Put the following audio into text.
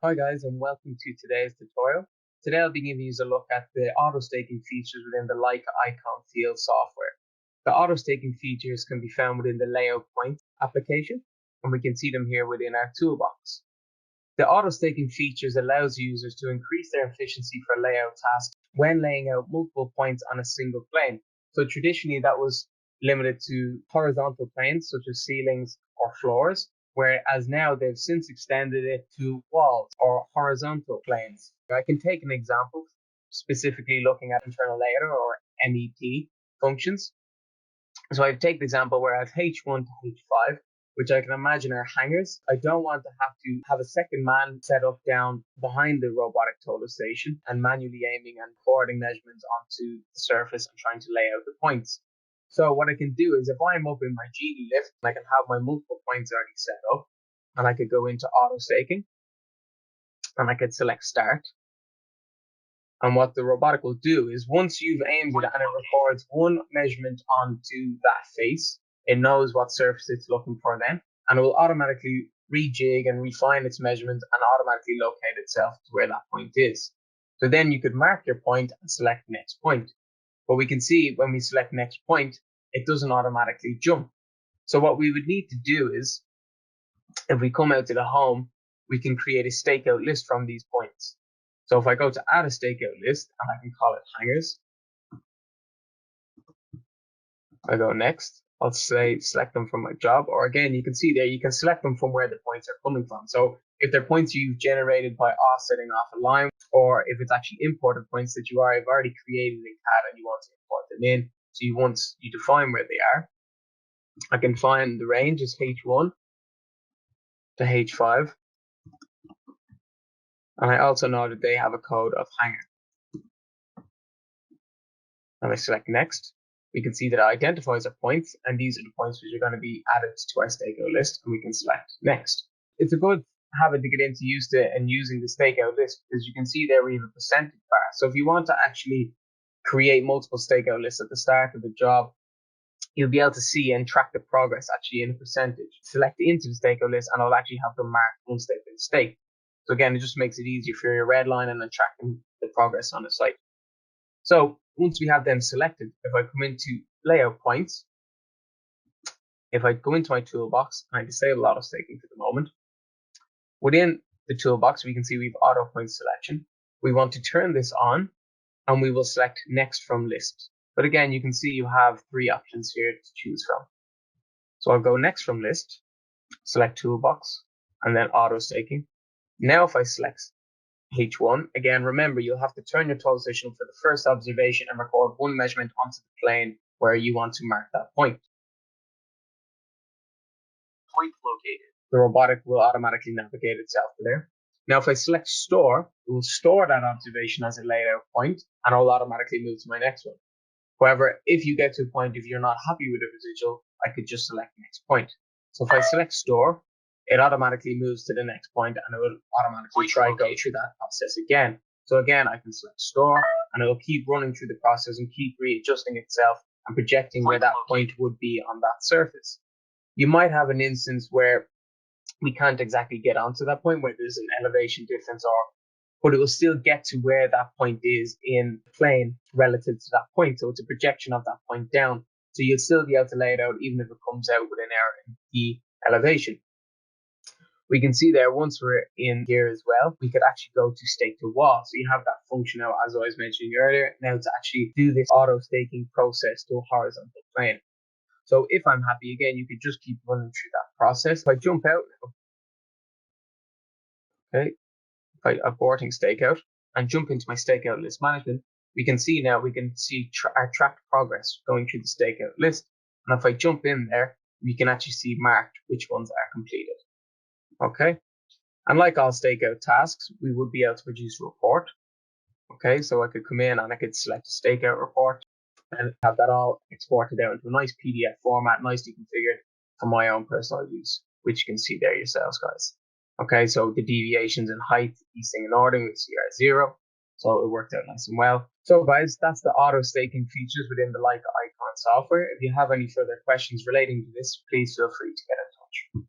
Hi guys, and welcome to today's tutorial. Today I'll be giving you a look at the auto-staking features within the Leica iCON field software. The auto-staking features can be found within the layout point application, and we can see them here within our toolbox. The auto-staking features allows users to increase their efficiency for layout tasks when laying out multiple points on a single plane. So traditionally that was limited to horizontal planes such as ceilings or floors, whereas now they've since extended it to walls or horizontal planes. I can take an example, specifically looking at internal layer or MEP functions. So I take the example where I have H1 to H5, which I can imagine are hangars. I don't want to have a second man set up down behind the robotic total station and manually aiming and recording measurements onto the surface and trying to lay out the points. So what I can do is if I'm up in my genie lift, I can have my multiple points already set up, and I could go into auto staking and I could select start. And what the robotic will do is once you've aimed it and it records one measurement onto that face, it knows what surface it's looking for then, and it will automatically rejig and refine its measurements and automatically locate itself to where that point is. So then you could mark your point and select next point. But we can see when we select next point, it doesn't automatically jump. So what we would need to do is, if we come out to the home, we can create a stakeout list from these points. So if I go to add a stakeout list and I can call it hangers, I go next, I'll say select them from my job, or again, you can see there, you can select them from where the points are coming from. So if they're points you've generated by offsetting off a line, or if it's actually imported points that have already created in CAD and you want to import them in, so once you define where they are, I can find the range is H1 to H5. And I also know that they have a code of hanger. And I select next. We can see that it identifies our points, and these are the points which are going to be added to our stakeout list, and we can select next. It's a good habit to get into used to and using the stakeout list, because you can see there we have a percentage bar. So if you want to actually create multiple stakeout lists at the start of the job, you'll be able to see and track the progress actually in a percentage. Select into the stakeout list and it'll actually have them marked once they've been staked. So again, it just makes it easier for your red line and then tracking the progress on the site. So once we have them selected, if I come into layout points, if I go into my toolbox and I disable auto staking for the moment, within the toolbox, we can see we have auto point selection. We want to turn this on and we will select next from list. But again, you can see you have three options here to choose from. So I'll go next from list, select toolbox, and then auto staking. Now if I select H1, again, remember you'll have to turn your total station for the first observation and record one measurement onto the plane where you want to mark that point. Point located. The robotic will automatically navigate itself to there. Now if I select store, it will store that observation as a laid out point and it will automatically move to my next one. However, if you get to a point, if you're not happy with the residual, I could just select next point. So if I select store, it automatically moves to the next point and it will automatically try and go through that process again. So again, I can select store and it will keep running through the process and keep readjusting itself and projecting where that point would be on that surface. You might have an instance where we can't exactly get onto that point where there's an elevation difference, but it will still get to where that point is in the plane relative to that point. So it's a projection of that point down. So you'll still be able to lay it out even if it comes out with an error in the elevation. We can see there once we're in here as well, we could actually go to stake to wall. So you have that function now, as I was mentioning earlier, now to actually do this auto staking process to a horizontal plane. So if I'm happy, again, you could just keep running through that process. If I jump out now, okay, by aborting stakeout and jump into my stakeout list management, we can see our tracked progress going through the stakeout list. And if I jump in there, we can actually see marked which ones are completed. Okay. And like all stakeout tasks, we would be able to produce a report. Okay. So I could come in and I could select a stakeout report and have that all exported out into a nice PDF format, nicely configured for my own personal use, which you can see there yourselves, guys. Okay, so the deviations in height, easing and ordering, we see are 0. So it worked out nice and well. So guys, that's the auto staking features within the Leica iCON software. If you have any further questions relating to this, please feel free to get in touch.